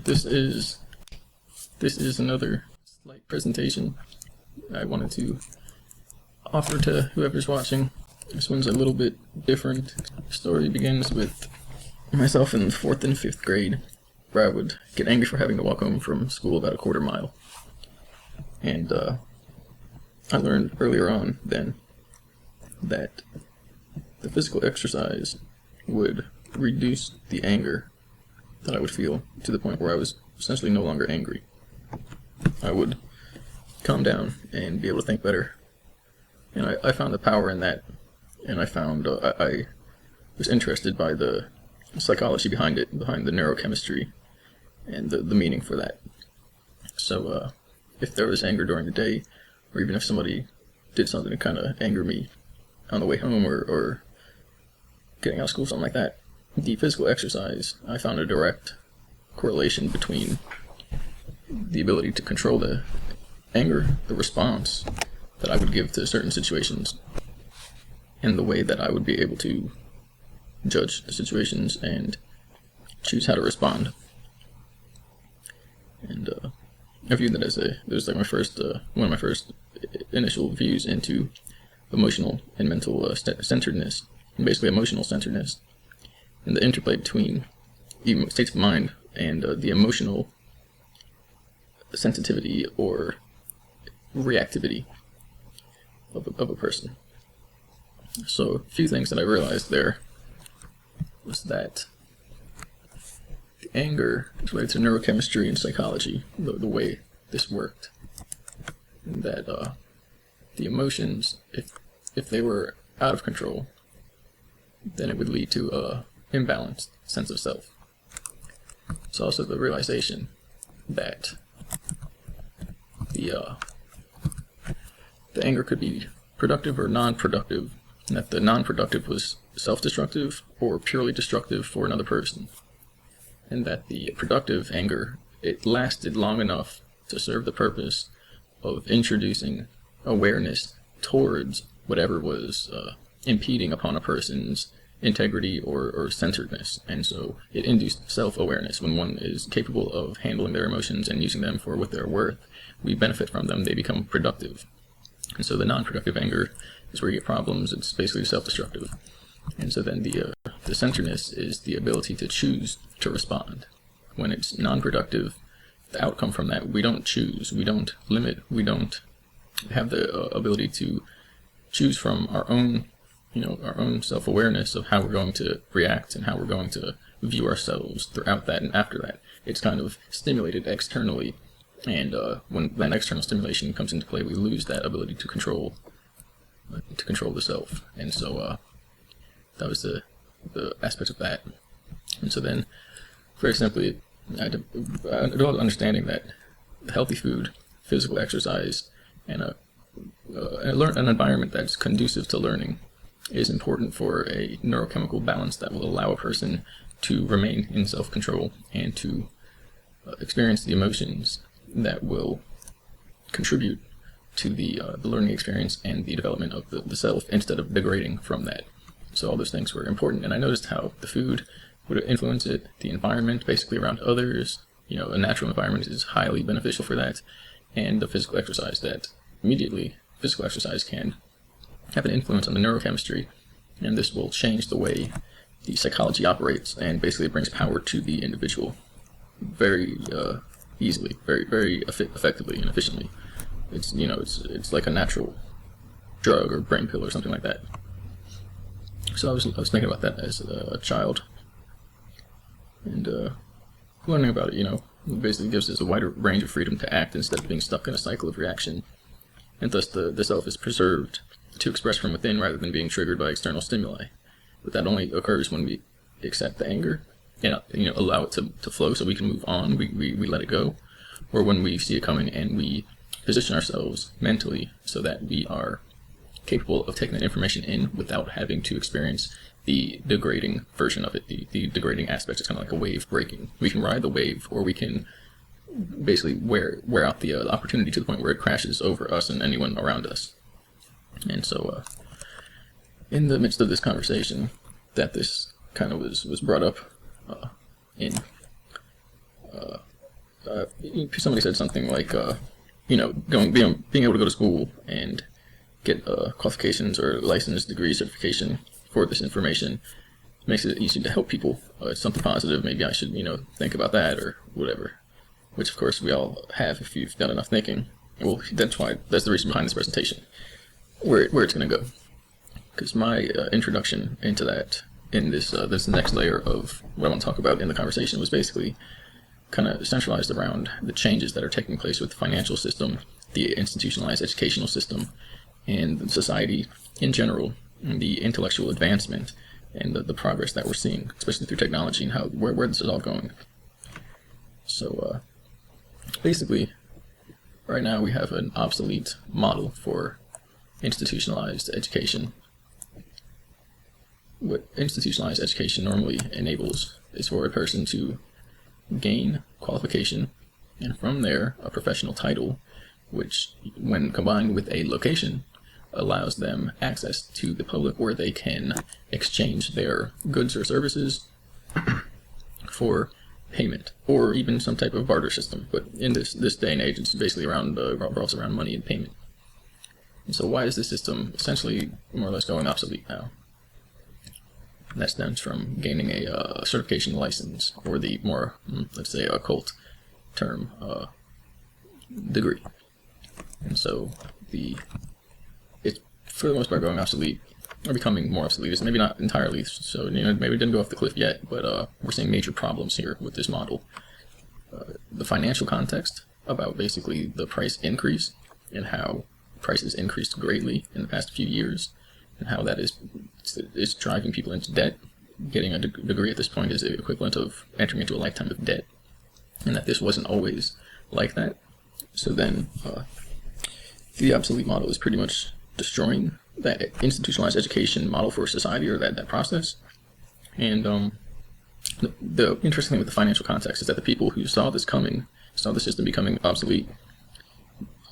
This is another slight presentation I wanted to offer to whoever's watching. This one's a little bit different. The story begins with myself in 4th and 5th grade, where I would get angry for having to walk home from school about a quarter mile. And I learned earlier on then that the physical exercise would reduce the anger that I would feel to the point where I was essentially no longer angry. I would calm down and be able to think better. And I found the power in that, and I found I was interested by the psychology behind it, behind the neurochemistry and the meaning for that. So if there was anger during the day, or even if somebody did something to kind of anger me on the way home or getting out of school, something like that, the physical exercise, I found a direct correlation between the ability to control the anger, the response that I would give to certain situations, and the way that I would be able to judge the situations and choose how to respond. And I viewed that as like my first, one of my first initial views into emotional and mental centeredness, and basically emotional centeredness, and the interplay between states of mind and the emotional sensitivity or reactivity of a person. So a few things that I realized there was that the anger is related to neurochemistry and psychology, the way this worked, and that the emotions, if they were out of control, then it would lead to a imbalanced sense of self. It's also the realization that the anger could be productive or non-productive, and that the non-productive was self-destructive or purely destructive for another person, and that the productive anger, it lasted long enough to serve the purpose of introducing awareness towards whatever was impeding upon a person's integrity or centeredness. And so it induced self-awareness. When one is capable of handling their emotions and using them for what they're worth, we benefit from them, they become productive. And so the non-productive anger is where you get problems. It's basically self-destructive. And so then the centeredness is the ability to choose to respond. When it's non-productive, the outcome from that, we don't choose, we don't limit, we don't have the ability to choose from our own, our own self-awareness of how we're going to react and how we're going to view ourselves throughout that and after that. It's kind of stimulated externally, and when that external stimulation comes into play, we lose that ability to control the self. And so that was the aspect of that. And so then, very simply, I developed understanding that healthy food, physical exercise, and an environment that's conducive to learning is important for a neurochemical balance that will allow a person to remain in self-control and to experience the emotions that will contribute to the learning experience and the development of the self, instead of degrading from that. So all those things were important, and I noticed how the food would influence it, the environment basically around others, a natural environment is highly beneficial for that, and the physical exercise, that immediately physical exercise can have an influence on the neurochemistry, and this will change the way the psychology operates, and basically it brings power to the individual very easily, very, very effectively and efficiently. It's like a natural drug or brain pill or something like that. So I was thinking about that as a child, and learning about it, it basically gives us a wider range of freedom to act instead of being stuck in a cycle of reaction, and thus the self is preserved to express from within rather than being triggered by external stimuli. But that only occurs when we accept the anger and allow it to flow so we can move on, we let it go, or when we see it coming and we position ourselves mentally so that we are capable of taking that information in without having to experience the degrading version of it, the degrading aspect. Is kind of like a wave breaking. We can ride the wave, or we can basically wear out the opportunity to the point where it crashes over us and anyone around us. And so in the midst of this conversation, that this kind of was brought up in somebody said something like, being able to go to school and get qualifications or license, degree, certification for this information makes it easy to help people. It's something positive. Maybe I should, think about that or whatever. Which, of course, we all have if you've done enough thinking. Well, that's the reason behind this presentation, where it's going to go. Because my introduction into that in this next layer of what I want to talk about in the conversation was basically kind of centralized around the changes that are taking place with the financial system, the institutionalized educational system, and society in general, and the intellectual advancement and the progress that we're seeing, especially through technology and where this is all going. So basically, right now we have an obsolete model for institutionalized education. What institutionalized education normally enables is for a person to gain qualification, and from there a professional title, which when combined with a location allows them access to the public where they can exchange their goods or services for payment, or even some type of barter system. But in this day and age, it's basically revolves around money and payment. And so why is this system essentially more or less going obsolete now? And that stems from gaining a certification license, or the more, let's say, occult term, degree. And so it's for the most part going obsolete, or becoming more obsolete. It's maybe not entirely so, maybe it didn't go off the cliff yet, but we're seeing major problems here with this model. The financial context about basically the price increase and how prices increased greatly in the past few years, and how that is driving people into debt. Getting a degree at this point is the equivalent of entering into a lifetime of debt, and that this wasn't always like that. So then the obsolete model is pretty much destroying that institutionalized education model for society, or that process. And the interesting thing with the financial context is that the people who saw this coming, saw the system becoming obsolete,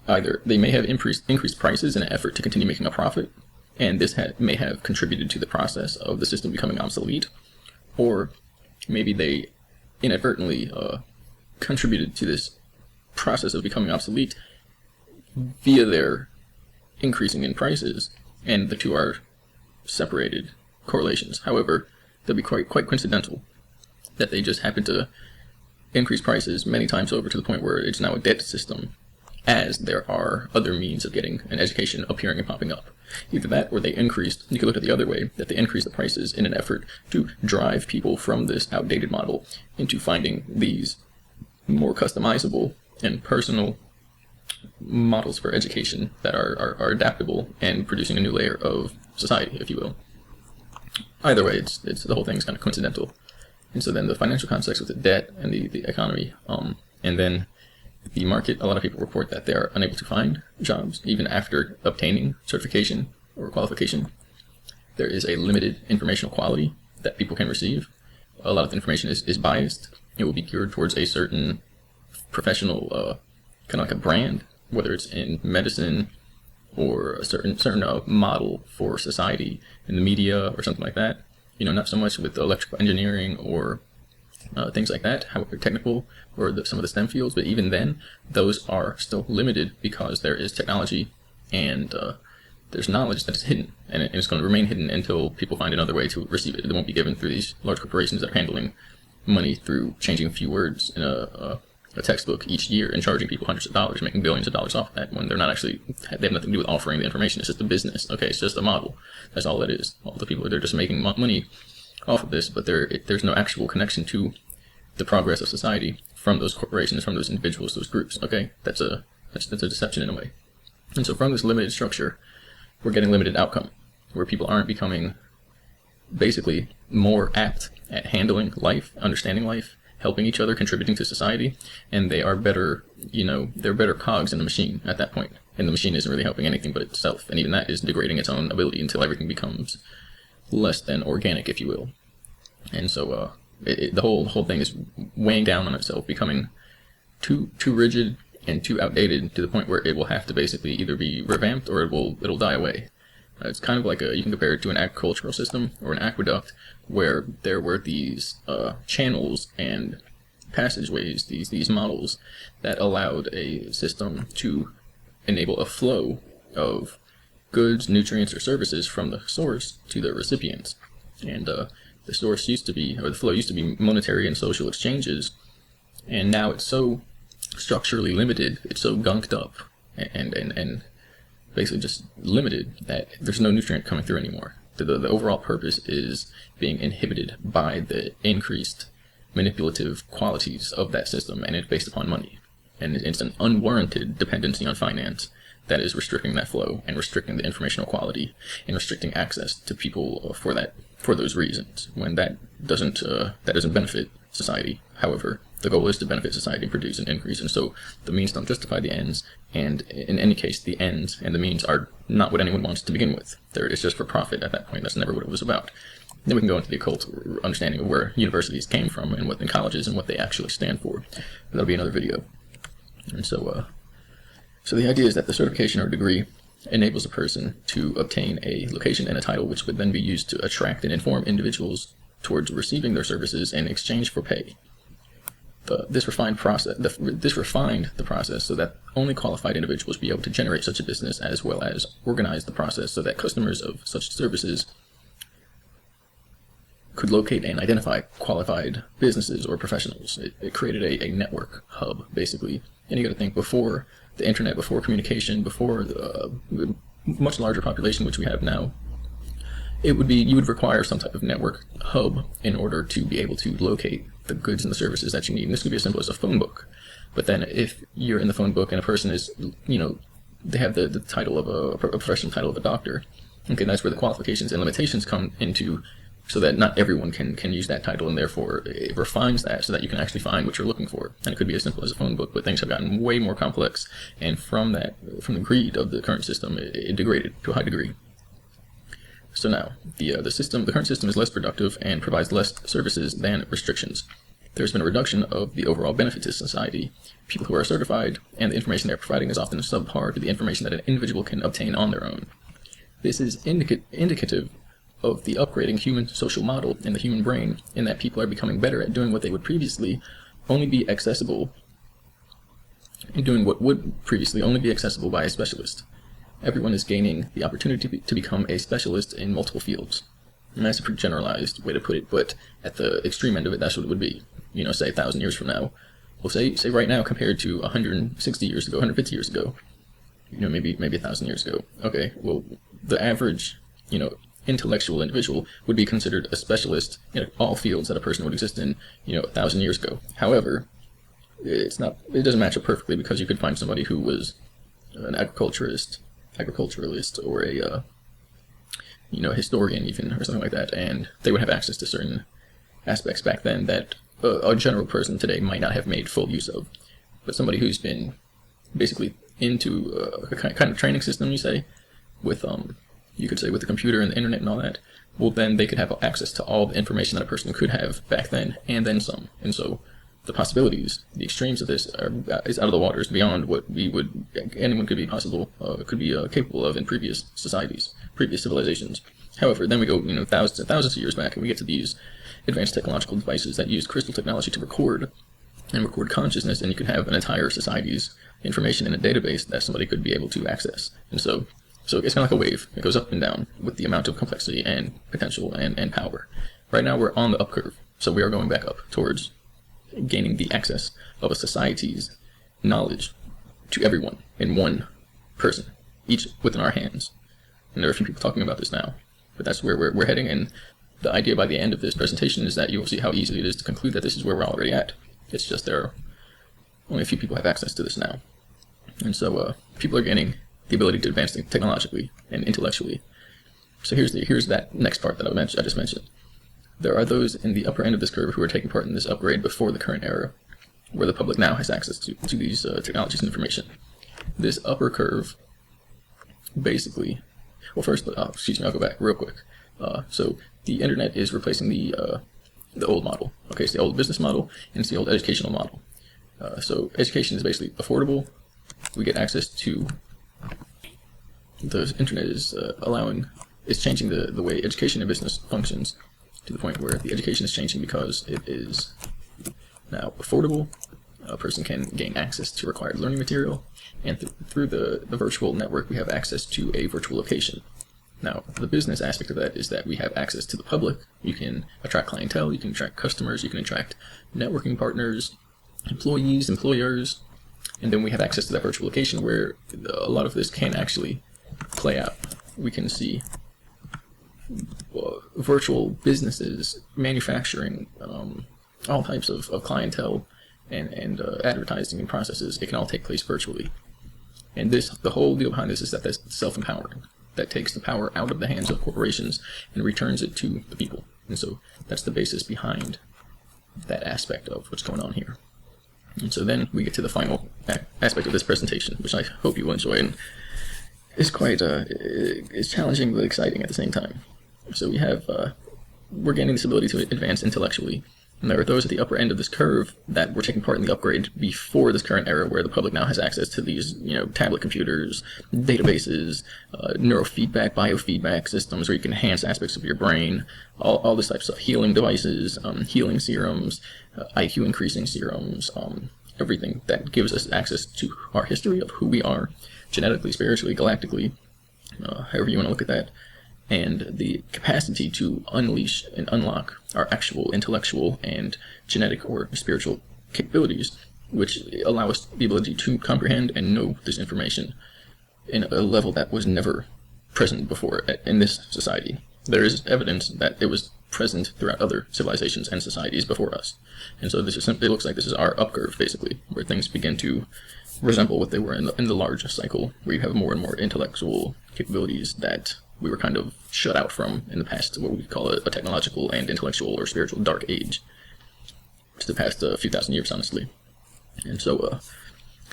either they may have increased prices in an effort to continue making a profit, and this may have contributed to the process of the system becoming obsolete, or maybe they inadvertently contributed to this process of becoming obsolete via their increasing in prices, and the two are separated correlations. However, they'll be quite coincidental that they just happen to increase prices many times over to the point where it's now a debt system, as there are other means of getting an education appearing and popping up. Either that, or they increased, you could look at it the other way, that they increase the prices in an effort to drive people from this outdated model into finding these more customizable and personal models for education that are adaptable and producing a new layer of society, if you will. Either way, it's the whole thing is kind of coincidental. And so then the financial context with the debt and the economy, and then the market, a lot of people report that they are unable to find jobs even after obtaining certification or qualification. There is a limited informational quality that people can receive. A lot of the information is biased. It will be geared towards a certain professional, kind of like a brand, whether it's in medicine or a certain model for society in the media or something like that. Not so much with electrical engineering or things like that, however technical, or some of the STEM fields, but even then, those are still limited because there is technology and there's knowledge that is hidden, and it's going to remain hidden until people find another way to receive it. It won't be given through these large corporations that are handling money through changing a few words in a textbook each year and charging people hundreds of dollars, making billions of dollars off of that, when they're not actually, they have nothing to do with offering the information. It's just a business. Okay, it's just a model. That's all it is. All the people, they're just making money off of this, but there's no actual connection to the progress of society from those corporations, from those individuals, those groups. Okay, that's a deception in a way. And so from this limited structure, we're getting limited outcome, where people aren't becoming basically more apt at handling life, understanding life, helping each other, contributing to society, and they are better, they're better cogs in the machine at that point. And the machine isn't really helping anything but itself, and even that is degrading its own ability until everything becomes less than organic, if you will. And so the whole thing is weighing down on itself, becoming too rigid and too outdated to the point where it will have to basically either be revamped or it'll die away. It's kind of like you can compare it to an agricultural system or an aqueduct, where there were these channels and passageways, these models that allowed a system to enable a flow of goods, nutrients, or services from the source to the recipients. And the source used to be, or the flow used to be, monetary and social exchanges, and now it's so structurally limited, it's so gunked up and basically just limited that there's no nutrient coming through anymore. The overall purpose is being inhibited by the increased manipulative qualities of that system, and it's based upon money. And it's an unwarranted dependency on finance that is restricting that flow and restricting the informational quality and restricting access to people for those reasons, when that doesn't benefit society. However, the goal is to benefit society and produce an increase, and so the means don't justify the ends, and in any case the ends and the means are not what anyone wants to begin with. It's just for profit at that point. That's never what it was about. Then we can go into the occult understanding of where universities came from and what in colleges and what they actually stand for. That'll be another video. And so the idea is that the certification or degree enables a person to obtain a location and a title, which would then be used to attract and inform individuals towards receiving their services in exchange for pay. This refined the process so that only qualified individuals be able to generate such a business, as well as organize the process so that customers of such services could locate and identify qualified businesses or professionals. It created a network hub, basically. And you got to think, before the internet, before communication, before the much larger population which we have now, you would require some type of network hub in order to be able to locate the goods and the services that you need. And this could be as simple as a phone book. But then if you're in the phone book and a person is, they have the title of a professional title of a doctor, okay, that's where the qualifications and limitations come into, so that not everyone can use that title, and therefore it refines that so that you can actually find what you're looking for. And it could be as simple as a phone book, but things have gotten way more complex, and from the greed of the current system, it degraded to a high degree. So now, the current system is less productive and provides less services than restrictions. There's been a reduction of the overall benefit to society. People who are certified and the information they're providing is often subpar to the information that an individual can obtain on their own. This is indicative of the upgrading human social model in the human brain, in that people are becoming better at doing what they would previously only be accessible, and doing what would previously only be accessible by a specialist. Everyone is gaining the opportunity to become a specialist in multiple fields. And that's a pretty generalized way to put it, but at the extreme end of it, that's what it would be. Say 1,000 years from now. Well, say right now compared to 160 years ago, 150 years ago, maybe 1,000 years ago. Okay, well, the average, intellectual individual would be considered a specialist in all fields that a person would exist in, 1,000 years ago. However, it doesn't match up perfectly, because you could find somebody who was an agriculturalist, or a historian even, or something like that, and they would have access to certain aspects back then that a general person today might not have made full use of. But somebody who's been basically into a kind of training system, you could say with the computer and the internet and all that, well, then they could have access to all the information that a person could have back then, and then some. And so the possibilities, the extremes of this is out of the waters, beyond what anyone could be capable of in previous societies, previous civilizations. However, then we go, thousands of years back, and we get to these advanced technological devices that use crystal technology to record consciousness, and you could have an entire society's information in a database that somebody could be able to access. And so it's kind of like a wave. It goes up and down with the amount of complexity and potential and power. Right now we're on the up curve, so we are going back up towards gaining the access of a society's knowledge to everyone in one person, each within our hands. And there are a few people talking about this now, but that's where we're heading. And the idea by the end of this presentation is that you will see how easy it is to conclude that this is where we're already at. It's just there are only a few people have access to this now. And so people are gaining the ability to advance technologically and intellectually. So here's that next part that I just mentioned. There are those in the upper end of this curve who are taking part in this upgrade before the current era, where the public now has access to these technologies and information. This upper curve, basically, well, first, I'll go back real quick. So the internet is replacing the old model. Okay, it's the old business model, and it's the old educational model. So education is basically affordable. We get access to the internet is changing the way education and business functions, to the point where the education is changing because it is Now, affordable, a person can gain access to required learning material, and through the virtual network, we have access to a virtual location. Now, the business aspect of that is that we have access to the public. You can attract clientele, you can attract customers, you can attract networking partners, employees, employers, and then we have access to that virtual location where a lot of this can actually play out. We can see virtual businesses, manufacturing, all types of clientele and advertising and processes. It can all take place virtually. And the whole deal behind this is that that's self-empowering. That takes the power out of the hands of corporations and returns it to the people. And so that's the basis behind that aspect of what's going on here. And so then we get to the final aspect of this presentation, which I hope you will enjoy, and is quite is challenging but exciting at the same time. So we have we're gaining this ability to advance intellectually. And there are those at the upper end of this curve that were taking part in the upgrade before this current era, where the public now has access to these, tablet computers, databases, neurofeedback, biofeedback systems where you can enhance aspects of your brain, all this type of stuff, healing devices, healing serums, IQ increasing serums, everything that gives us access to our history of who we are, genetically, spiritually, galactically, however you want to look at that. And the capacity to unleash and unlock our actual intellectual and genetic or spiritual capabilities, which allow us the ability to comprehend and know this information in a level that was never present before in this society. There is evidence that it was present throughout other civilizations and societies before us. And so this is simply, it looks like this is our up curve, basically, where things begin to resemble what they were in the large cycle, where you have more and more intellectual capabilities that we were kind of shut out from in the past, what we call a technological and intellectual or spiritual dark age. It's the past few thousand years, honestly. And so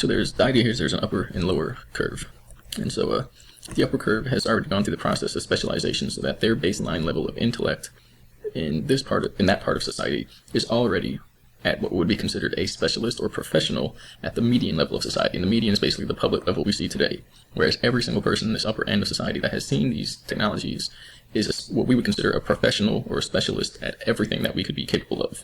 there's the idea here is there's an upper and lower curve. And so the upper curve has already gone through the process of specialization, so that their baseline level of intellect in that part of society is already at what would be considered a specialist or professional at the median level of society. And the median is basically the public level we see today. Whereas every single person in this upper end of society that has seen these technologies is what we would consider a professional or a specialist at everything that we could be capable of.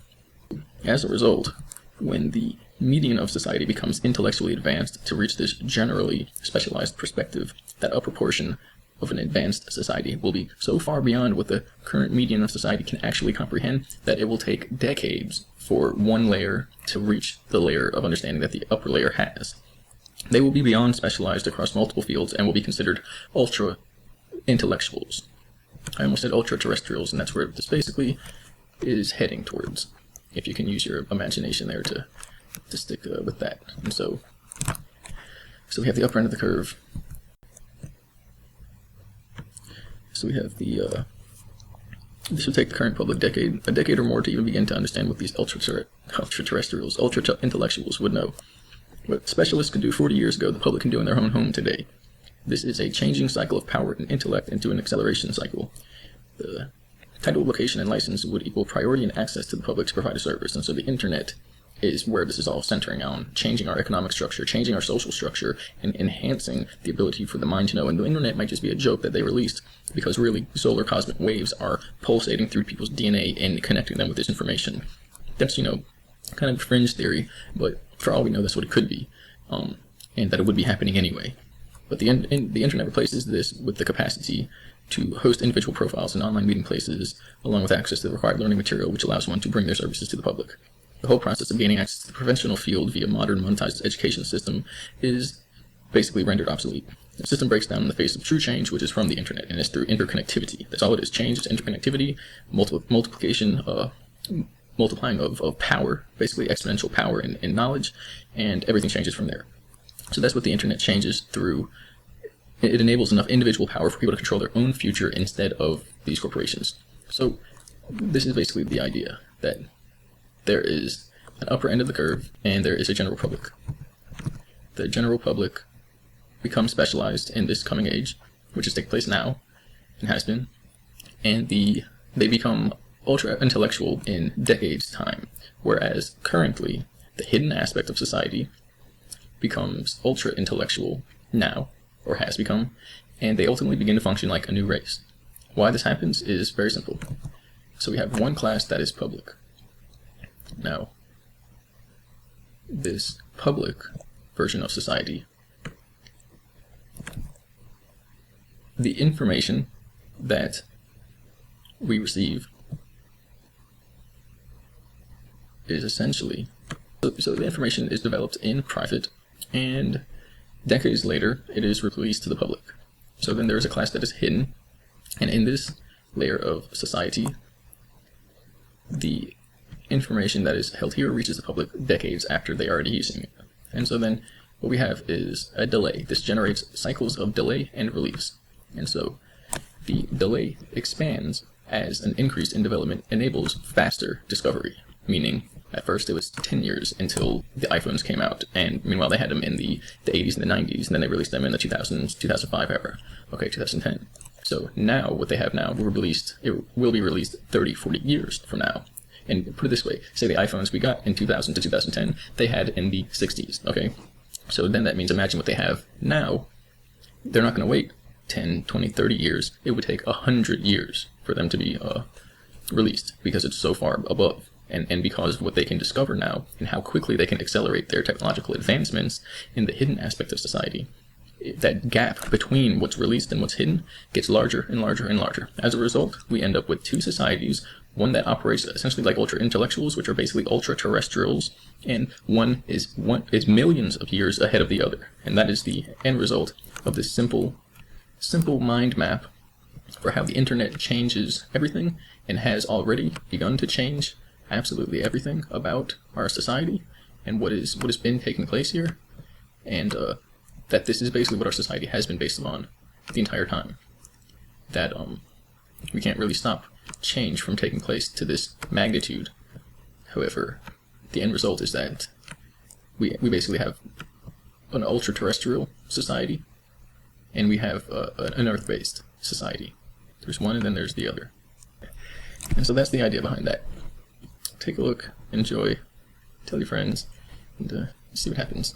As a result, when the median of society becomes intellectually advanced to reach this generally specialized perspective, that upper portion of an advanced society will be so far beyond what the current median of society can actually comprehend that it will take decades for one layer to reach the layer of understanding that the upper layer has. They will be beyond specialized across multiple fields and will be considered ultra-intellectuals. I almost said ultra-terrestrials, and that's where this basically is heading towards, if you can use your imagination there to stick with that. And so we have the upper end of the curve. So we have this would take the current public a decade or more to even begin to understand what these ultra-terrestrials, ultra-intellectuals would know. What specialists could do 40 years ago, the public can do in their own home today. This is a changing cycle of power and intellect into an acceleration cycle. The title, location, and license would equal priority and access to the public to provide a service. And so the internet is where this is all centering on, changing our economic structure, changing our social structure, and enhancing the ability for the mind to know. And the internet might just be a joke that they released, because really solar cosmic waves are pulsating through people's DNA and connecting them with this information. That's, kind of fringe theory, but for all we know, that's what it could be, and that it would be happening anyway. But the internet replaces this with the capacity to host individual profiles in online meeting places, along with access to the required learning material, which allows one to bring their services to the public. The whole process of gaining access to the professional field via modern monetized education system is basically rendered obsolete. The system breaks down in the face of true change, which is from the internet, and it's through interconnectivity. That's all it is. Change is interconnectivity, multiplication, multiplying of power, basically exponential power in knowledge, and everything changes from there. So that's what the internet changes through. It enables enough individual power for people to control their own future instead of these corporations. So this is basically the idea that there is an upper end of the curve and there is a general public. The general public becomes specialized in this coming age, which is taking place now and has been, and they become ultra-intellectual in decades' time, whereas currently the hidden aspect of society becomes ultra-intellectual now, or has become, and they ultimately begin to function like a new race. Why this happens is very simple. So we have one class that is public. Now, this public version of society, the information that we receive is essentially, so the information is developed in private, and decades later it is released to the public. So then there is a class that is hidden, and in this layer of society, the information that is held here reaches the public decades after they are already using it. And so then what we have is a delay. This generates cycles of delay and release. And so the delay expands as an increase in development enables faster discovery, meaning at first it was 10 years until the iPhones came out, and meanwhile they had them in the 80s and the 90s, and then they released them in the 2000s, 2005 era, okay, 2010. So now what they have now it will be released 30, 40 years from now. And put it this way, say the iPhones we got in 2000 to 2010, they had in the 60s, okay? So then that means imagine what they have now. They're not going to wait 10, 20, 30 years. It would take 100 years for them to be released because it's so far above. And because of what they can discover now and how quickly they can accelerate their technological advancements in the hidden aspect of society, that gap between what's released and what's hidden gets larger and larger and larger. As a result, we end up with two societies, one that operates essentially like ultra-intellectuals, which are basically ultra-terrestrials, and one is millions of years ahead of the other. And that is the end result of this simple mind map for how the internet changes everything and has already begun to change absolutely everything about our society and what has been taking place here, and that this is basically what our society has been based on the entire time. That we can't really stop change from taking place to this magnitude. However, the end result is that we basically have an ultra-terrestrial society, and we have an Earth-based society. There's one and then there's the other. And so that's the idea behind that. Take a look, enjoy, tell your friends, and see what happens.